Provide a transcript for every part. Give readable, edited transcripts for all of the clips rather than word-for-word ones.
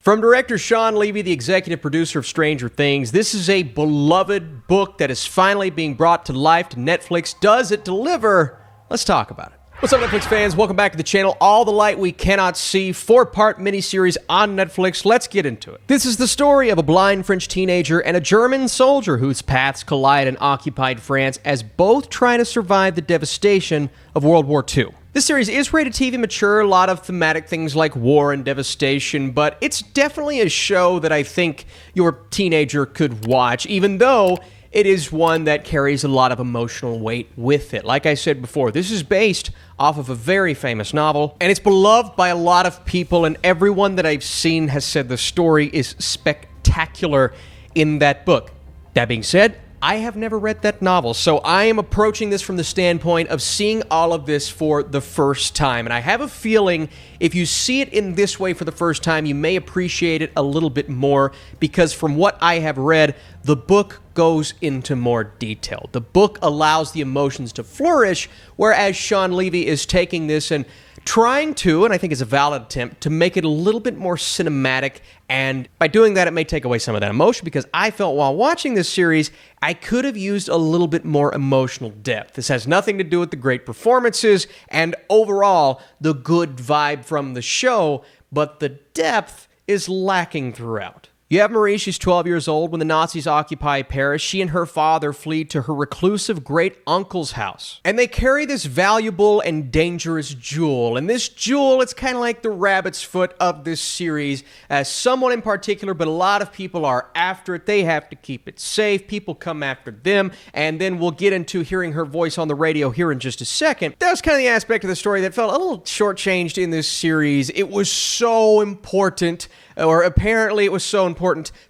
From director Shawn Levy, the executive producer of Stranger Things, this is a beloved book that is finally being brought to life to Netflix. Does it deliver? Let's talk about it. What's up, Netflix fans? Welcome back to the channel. All the Light We Cannot See, 4-part miniseries on Netflix. Let's get into it. This is the story of a blind French teenager and a German soldier whose paths collide in occupied France as both try to survive the devastation of World War II. This series is rated TV mature, a lot of thematic things like war and devastation, but it's definitely a show that I think your teenager could watch, even though it is one that carries a lot of emotional weight with it. Like I said before, this is based off of a very famous novel, and it's beloved by a lot of people, and everyone that I've seen has said the story is spectacular in that book. That being said, I have never read that novel, so I am approaching this from the standpoint of seeing all of this for the first time. And I have a feeling if you see it in this way for the first time, you may appreciate it a little bit more, because from what I have read, the book goes into more detail. The book allows the emotions to flourish, whereas Shawn Levy is taking this and trying to, and I think it's a valid attempt, to make it a little bit more cinematic, and by doing that, it may take away some of that emotion, because I felt while watching this series, I could have used a little bit more emotional depth. This has nothing to do with the great performances and overall the good vibe from the show, but the depth is lacking throughout. You have Marie, she's 12 years old. When the Nazis occupy Paris, she and her father flee to her reclusive great-uncle's house. And they carry this valuable and dangerous jewel. And this jewel, it's kind of like the rabbit's foot of this series. As someone in particular, but a lot of people are after it. They have to keep it safe. People come after them. And then we'll get into hearing her voice on the radio here in just a second. That was kind of the aspect of the story that felt a little shortchanged in this series. It was so important, or apparently it was so important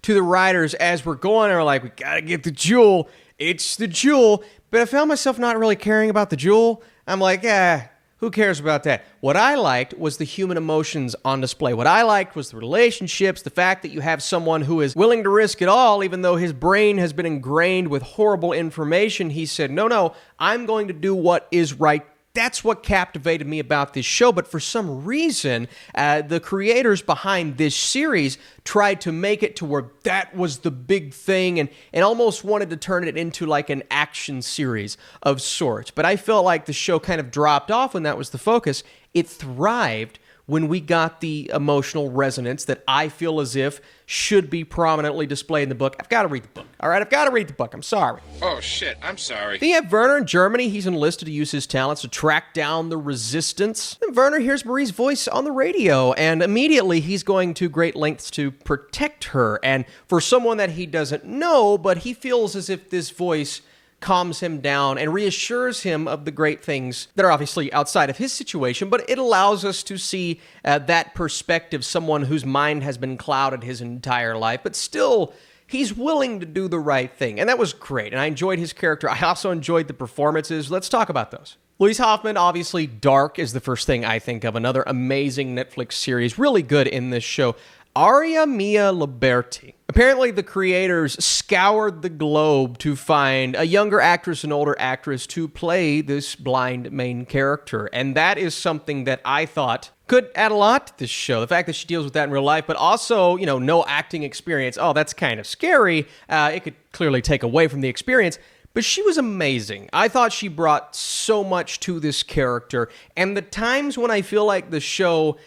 to the writers as we're going. They're like, we gotta get the jewel. It's the jewel. But I found myself not really caring about the jewel. I'm like, who cares about that? What I liked was the human emotions on display. What I liked was the relationships, the fact that you have someone who is willing to risk it all, even though his brain has been ingrained with horrible information. He said, no, I'm going to do what is right. That's what captivated me about this show, but for some reason, the creators behind this series tried to make it to where that was the big thing and almost wanted to turn it into like an action series of sorts. But I felt like the show kind of dropped off when that was the focus. It thrived when we got the emotional resonance that I feel as if should be prominently displayed in the book. I've got to read the book. All right, I've got to read the book. I'm sorry. Oh, shit. I'm sorry. Then you have Werner in Germany. He's enlisted to use his talents to track down the resistance. Then Werner hears Marie's voice on the radio, and immediately he's going to great lengths to protect her. And for someone that he doesn't know, but he feels as if this voice calms him down and reassures him of the great things that are obviously outside of his situation, but it allows us to see that perspective, someone whose mind has been clouded his entire life, but still he's willing to do the right thing. And that was great, and I enjoyed his character. I also enjoyed the performances. Let's talk about those. Hofmann, obviously, Dark is the first thing I think of. Another amazing Netflix series, really good in this show. Aria Mia Loberti. Apparently, the creators scoured the globe to find a younger actress and older actress to play this blind main character. And that is something that I thought could add a lot to this show. The fact that she deals with that in real life, but also, no acting experience. Oh, that's kind of scary. It could clearly take away from the experience. But she was amazing. I thought she brought so much to this character. And the times when I feel like the show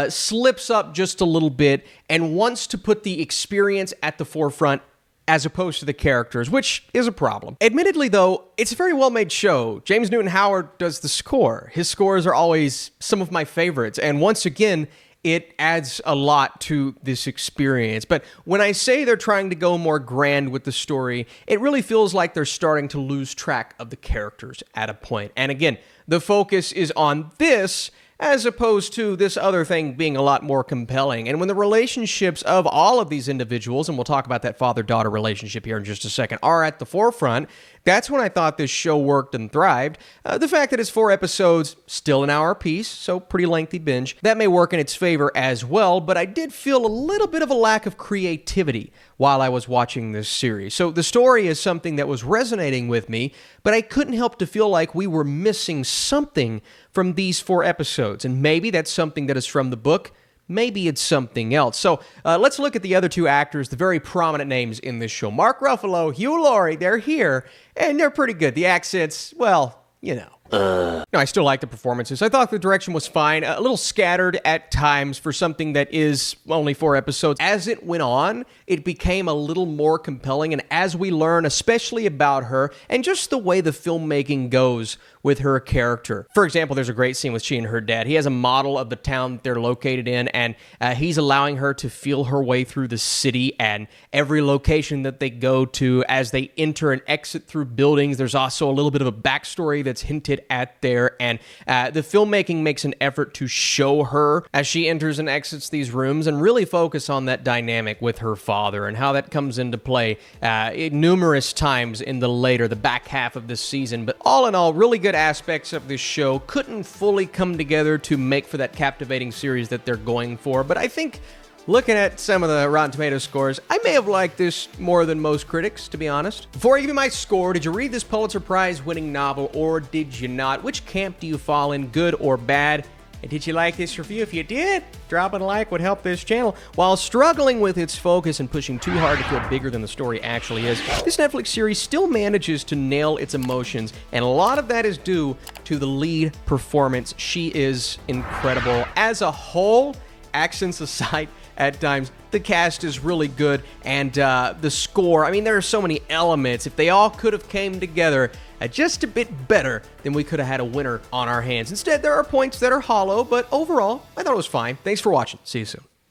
slips up just a little bit and wants to put the experience at the forefront as opposed to the characters, which is a problem. Admittedly, though, it's a very well-made show. James Newton Howard does the score. His scores are always some of my favorites, and once again, it adds a lot to this experience. But when I say they're trying to go more grand with the story, it really feels like they're starting to lose track of the characters at a point. And again, the focus is on this as opposed to this other thing being a lot more compelling. And when the relationships of all of these individuals, and we'll talk about that father-daughter relationship here in just a second, are at the forefront, that's when I thought this show worked and thrived. The fact that it's 4 episodes, still an hour apiece, so pretty lengthy binge, that may work in its favor as well, but I did feel a little bit of a lack of creativity while I was watching this series. So the story is something that was resonating with me, but I couldn't help to feel like we were missing something from these 4 episodes, and maybe that's something that is from the book, maybe it's something else. So let's look at the other two actors, the very prominent names in this show. Mark Ruffalo, Hugh, Laurie, they're here, and they're pretty good. The accents, well, you know. No, I still like the performances. I thought the direction was fine, a little scattered at times for something that is only 4 episodes. As it went on, it became a little more compelling, and as we learn, especially about her, and just the way the filmmaking goes with her character. For example, there's a great scene with she and her dad. He has a model of the town that they're located in, and he's allowing her to feel her way through the city and every location that they go to as they enter and exit through buildings. There's also a little bit of a backstory that's hinted at there, and the filmmaking makes an effort to show her as she enters and exits these rooms and really focus on that dynamic with her father and how that comes into play numerous times in the back half of this season. But all in all, really good aspects of this show. Couldn't fully come together to make for that captivating series that they're going for, but I think looking at some of the Rotten Tomatoes scores, I may have liked this more than most critics, to be honest. Before I give you my score, did you read this Pulitzer Prize winning novel or did you not? Which camp do you fall in, good or bad? And did you like this review? If you did, dropping a like would help this channel. While struggling with its focus and pushing too hard to feel bigger than the story actually is, this Netflix series still manages to nail its emotions, and a lot of that is due to the lead performance. She is incredible. As a whole, accents aside, at times, the cast is really good, and the score, I mean, there are so many elements. If they all could have came together just a bit better, then we could have had a winner on our hands. Instead, there are points that are hollow, but overall, I thought it was fine. Thanks for watching. See you soon.